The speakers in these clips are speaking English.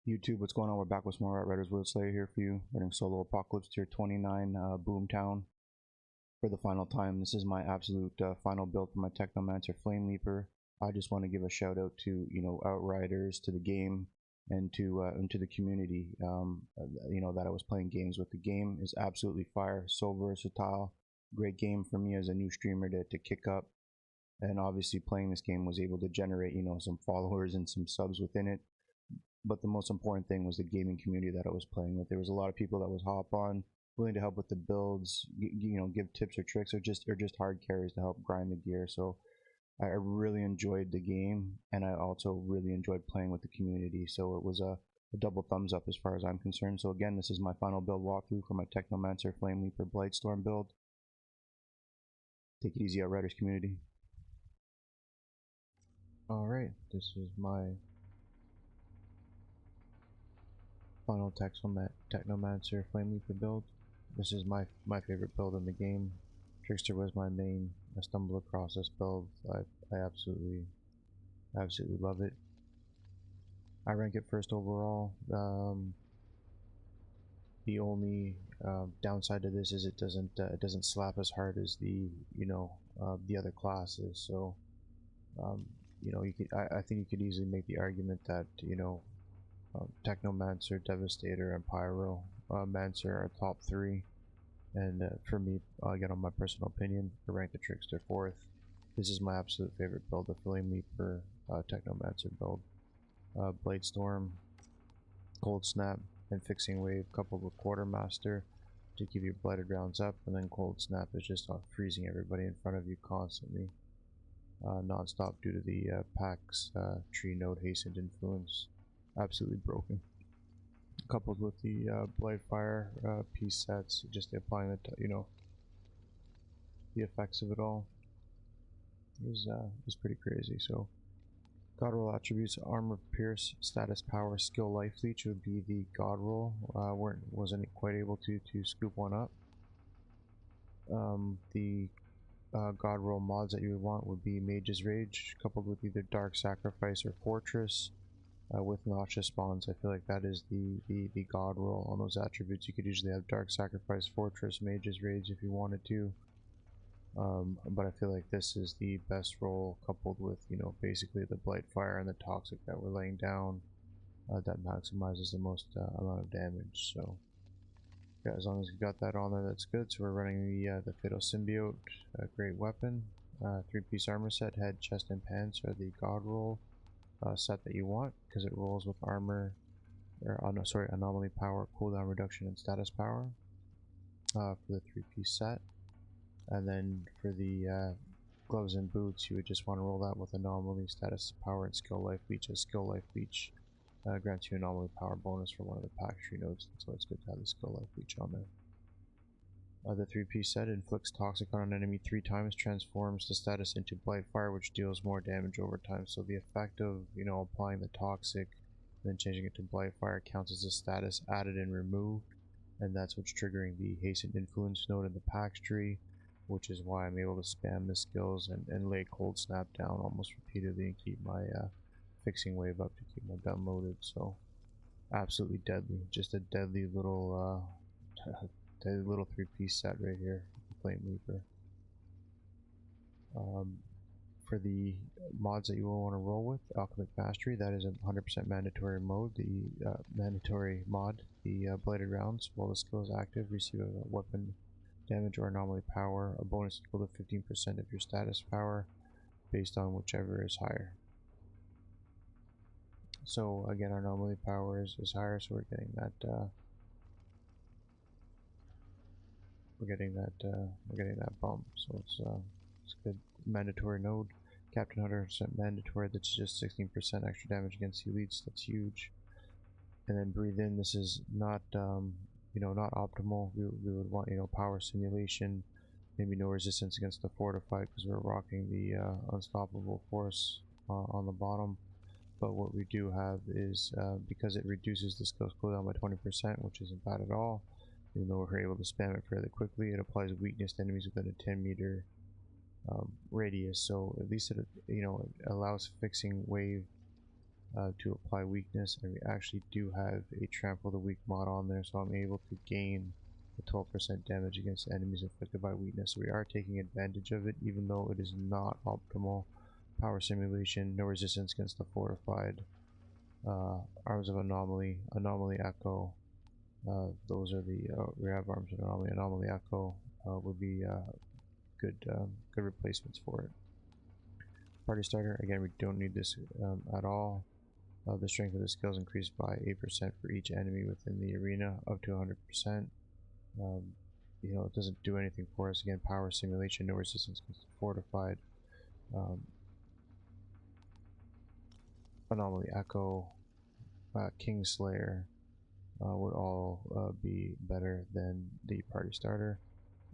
YouTube, what's going on? We're back with some more Outriders World Slayer here for you, running solo Apocalypse tier 29 Boomtown for the final time. This is my absolute final build for my Technomancer Flame Leper. I just want to give a shout out to Outriders, to the game, and to the community. That I was playing games with. The game is absolutely fire, so versatile. Great game for me as a new streamer to kick up. And obviously playing this game was able to generate some followers and some subs within it. But the most important thing was the gaming community that I was playing with. There was a lot of people that was hop on, willing to help with the builds, give tips or tricks, or just hard carries to help grind the gear. So I really enjoyed the game, and I also really enjoyed playing with the community. So it was a double thumbs up as far as I'm concerned. So again, this is my final build walkthrough for my Technomancer Flame Leper Blight Storm build. Take it easy, Outriders community. Alright, this is my final Technomancer Flame Leper build. This is my favorite build in the game. Trickster was my main. I stumbled across this build. I absolutely love it. I rank it first overall. The only downside to this is it doesn't slap as hard as the other classes. So I think you could easily make the argument that Technomancer, Devastator, and Pyromancer are top 3. And for me, again, on my personal opinion, I rank the Trickster 4th. This is my absolute favorite build, the Flame Leper Technomancer build. Blade Storm, Cold Snap, and Fixing Wave coupled with Quartermaster to keep your blighted rounds up, and then Cold Snap is just freezing everybody in front of you constantly, non-stop due to the Pack's tree node hastened influence. Absolutely broken. Coupled with the Blightfire piece sets, just applying the effects of it all is pretty crazy. So God roll attributes: armor, pierce, status, power, skill, life leech would be the God roll. Wasn't quite able to scoop one up. The God roll mods that you would want would be Mage's Rage, coupled with either Dark Sacrifice or Fortress. With Noxious Spawns, I feel like that is the God roll on those attributes. You could usually have Dark Sacrifice, Fortress, Mage's Rage if you wanted to. But I feel like this is the best roll, coupled with, basically the Blightfire and the Toxic that we're laying down, that maximizes the most amount of damage. So yeah, as long as you got that on there, that's good. So we're running the Fatal Symbiote, great weapon, 3-piece armor set, head, chest, and pants are the God roll set that you want, because it rolls with armor, anomaly power, cooldown reduction, and status power for the 3-piece set. And then for the gloves and boots, you would just want to roll that with anomaly, status power, and skill life leech. As skill life leech grants you anomaly power bonus for one of the pack tree nodes, so it's good to have the skill life leech on there. The 3-piece set inflicts toxic on an enemy 3 times, transforms the status into Blightfire, which deals more damage over time. So the effect of applying the toxic and then changing it to Blightfire counts as a status added and removed, and that's what's triggering the hastened influence node in the Pax tree, which is why I'm able to spam the skills and lay Cold Snap down almost repeatedly and keep my Fixing Wave up to keep my gun loaded. So absolutely deadly, just a deadly little 3-piece set right here, Flame Leper. For the mods that you will want to roll with, Alchemic Mastery, that is a 100% mandatory mode. The mandatory mod, the bladed rounds, while the skill is active, receive a weapon damage or anomaly power, a bonus equal to 15% of your status power, based on whichever is higher. So again, our anomaly power is higher, so we're getting that. We're getting that bump, so it's a good mandatory node. Captain 100% mandatory. That's just 16% extra damage against elites. That's huge. And then breathe in. This is not not optimal. We would want power simulation, maybe no resistance against the fortified because we're rocking the unstoppable force on the bottom. But what we do have is because it reduces the skills cooldown by 20%, which isn't bad at all. Even though we're able to spam it fairly quickly, it applies weakness to enemies within a 10-meter radius. So at least it allows Fixing Wave to apply weakness, and we actually do have a Trample the Weak mod on there, so I'm able to gain the 12% damage against enemies inflicted by weakness. So we are taking advantage of it, even though it is not optimal. Power Simulation, no resistance against the fortified. Arms of Anomaly, Anomaly Echo. Those are the we have Arms of Anomaly, Anomaly Echo would be good good replacements for it. Party Starter, again, we don't need this at all. The strength of the skills increased by 8% for each enemy within the arena, up to 100%. You know, it doesn't do anything for us. Again, Power Simulation, no resistance against the fortified. Anomaly Echo, Kingslayer would all be better than the Party Starter.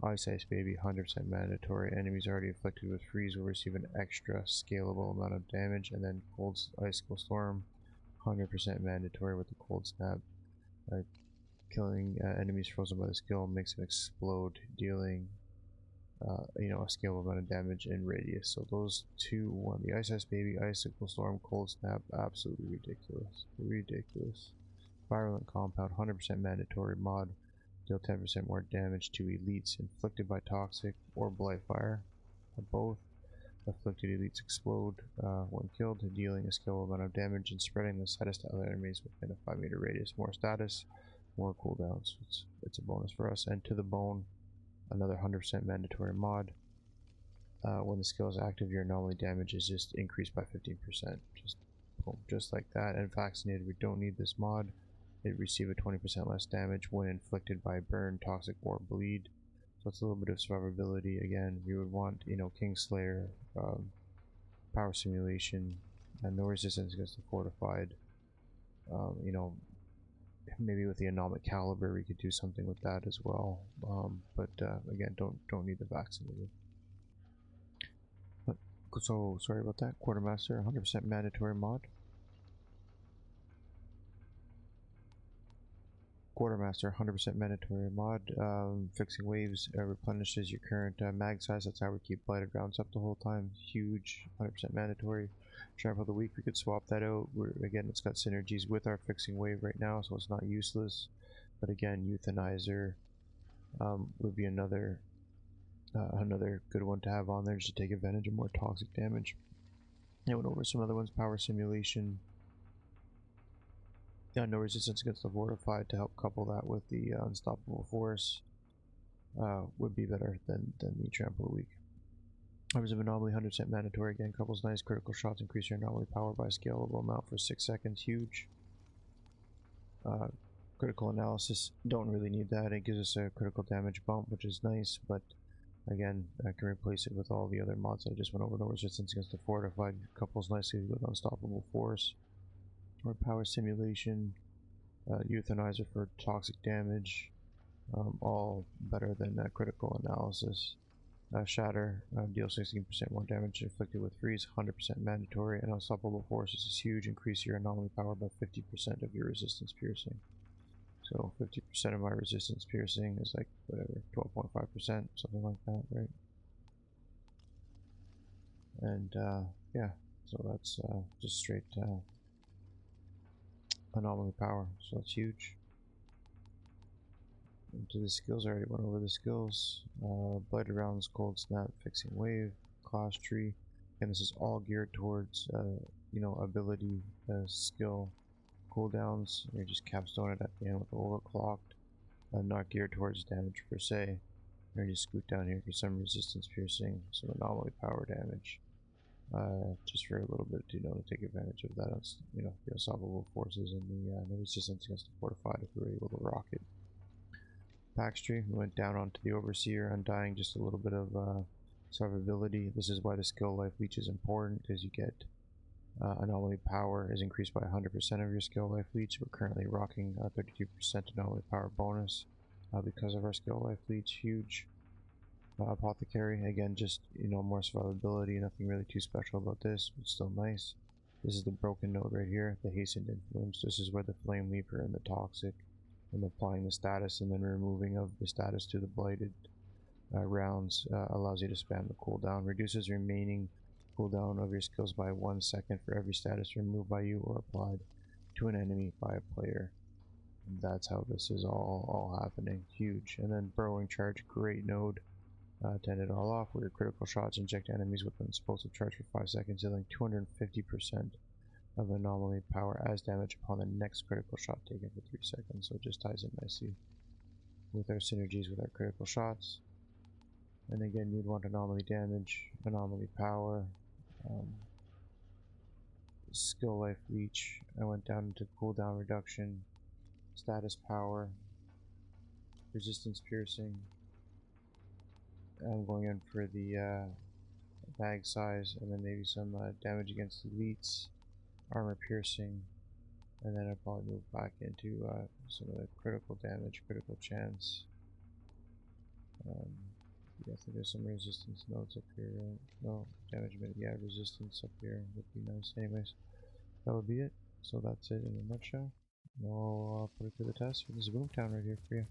Ice Ice Baby, 100% mandatory. Enemies already afflicted with freeze will receive an extra scalable amount of damage, and then Cold Icicle Storm, 100% mandatory with the Cold Snap. Killing enemies frozen by the skill makes them explode, dealing you know, a scalable amount of damage in radius. So those two, the Ice Ice Baby, Icicle Storm, Cold Snap, absolutely ridiculous. Ridiculous. Virulent Compound, 100% mandatory mod. Deal 10% more damage to elites inflicted by Toxic or Blight Fire. Both. Afflicted elites explode when killed, dealing a scalable amount of damage and spreading the status to other enemies within a 5-meter radius. More status, more cooldowns. It's a bonus for us. And to the bone, another 100% mandatory mod. When the skill is active, your anomaly damage is just increased by 15%. Just boom, just like that. And vaccinated, we don't need this mod. It receive a 20% less damage when inflicted by burn, toxic, or bleed. So it's a little bit of survivability. Again, you would want, you know, Kingslayer, Power Simulation, and no resistance against the fortified. You know, maybe with the Anomic Caliber we could do something with that as well. But again, don't need the vaccinated. But, so sorry about that. Quartermaster, 100% mandatory mod. Quartermaster, 100% mandatory mod. Fixing waves replenishes your current mag size. That's how we keep blighted rounds up the whole time. Huge, 100% mandatory. Trample of the Weak, we could swap that out. Again, it's got synergies with our fixing wave right now, so it's not useless. But again, Euthanizer would be another good one to have on there, just to take advantage of more toxic damage. I went over some other ones. Power Simulation. No resistance against the fortified to help couple that with the unstoppable force would be better than the Trample of the Weak. Arms of Anomaly, 100% mandatory. Again, couples nice. Critical shots increase your anomaly power by a scalable amount for 6 seconds. Huge. Critical analysis, don't really need that. It gives us a critical damage bump, which is nice, but again, I can replace it with all the other mods I just went over. No resistance against the fortified couples nicely with unstoppable force. Or Power Simulation, Euthanizer for toxic damage, all better than critical analysis. Shatter, deal 16% more damage inflicted with freeze, 100% mandatory, and unstoppable force is huge. Increase your anomaly power by 50% of your resistance piercing. So 50% of my resistance piercing is like whatever, 12.5%, something like that, right? And yeah, so that's just straight anomaly power, so that's huge. Into the skills, I already went over the skills. Blighted Rounds, Cold Snap, Fixing Wave, Class Tree, and this is all geared towards you know, ability skill cooldowns. You just capstone it at the end with Overclocked, not geared towards damage per se. You just scoot down here for some resistance piercing, some anomaly power damage, just for a little bit, you know, to take advantage of that, you know, the unstoppable forces and the resistance against the fortified if we were able to rock it. Backstream, we went down onto the Overseer, Undying, just a little bit of survivability. This is why the skill life leech is important, because you get anomaly power is increased by 100% of your skill life leech. We're currently rocking 32% anomaly power bonus because of our skill life leech. Huge. Apothecary, again, just, you know, more survivability. Nothing really too special about this, but still nice. This is the broken node right here, the hastened influence. This is where the flame leaper and the toxic, and applying the status and then removing of the status to the blighted rounds allows you to spam the cooldown. Reduces remaining cooldown of your skills by 1 second for every status removed by you or applied to an enemy by a player. And that's how this is all happening. Huge. And then Burrowing Charge, great node to end it all off, where your critical shots inject enemies with an explosive charge for 5 seconds, dealing 250% of anomaly power as damage upon the next critical shot taken for 3 seconds. So it just ties in nicely with our synergies with our critical shots. And again, you'd want anomaly damage, anomaly power, skill life leech. I went down into cooldown reduction, status power, resistance piercing. I'm going in for the bag size, and then maybe some damage against elites, armor piercing, and then I'll probably move back into some of the critical damage, critical chance. Yeah, I think there's some resistance nodes up here, right? No, damage minute, yeah, resistance up here would be nice. Anyways, that would be it. So that's it in a nutshell. I'll put it to the test. There's a Boomtown right here for you.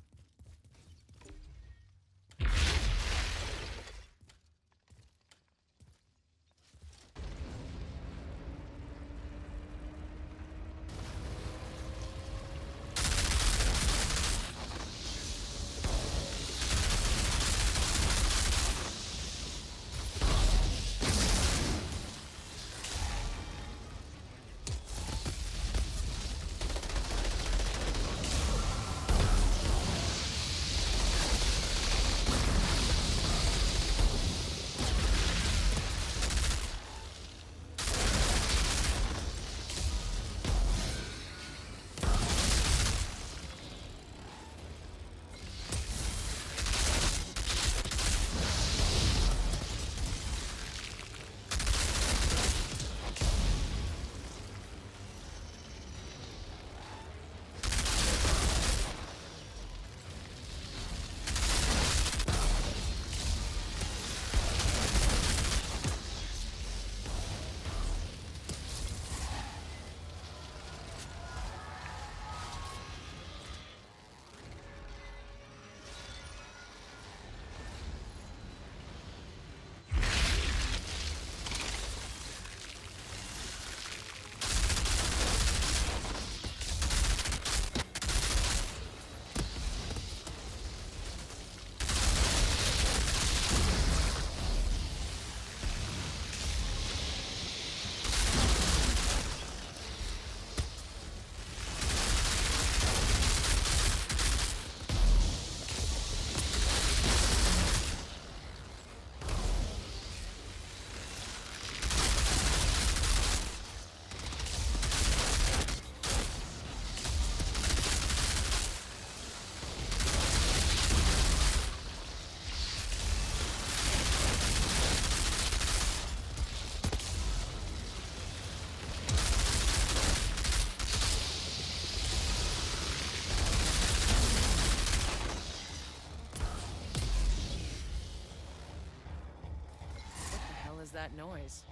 That noise.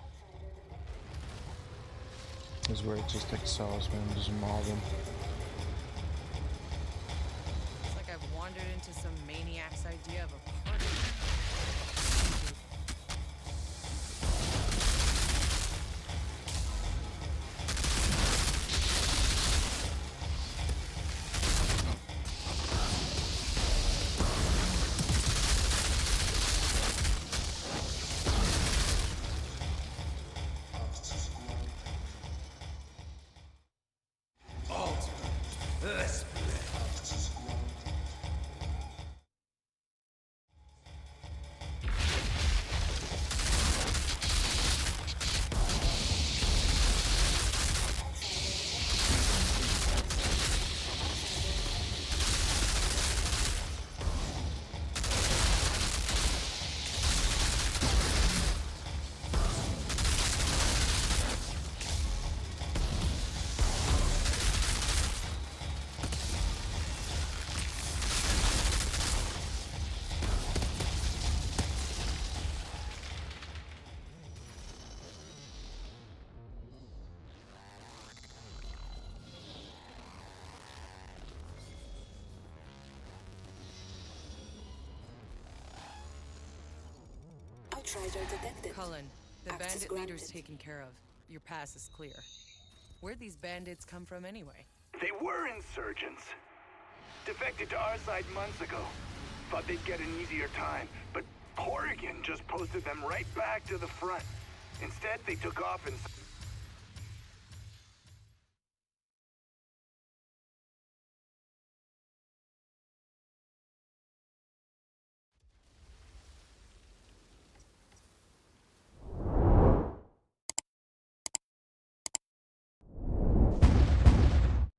This is where it just excels, man. Just mob them. It's like I've wandered into some maniac's idea of a party. Outrider detected. Cullen, The Access bandit leader's granted. taken care of. Your pass is clear. Where'd these bandits come from anyway? They were insurgents. Defected to our side months ago. Thought they'd get an easier time, but Corrigan just posted them right back to the front. Instead, they took off and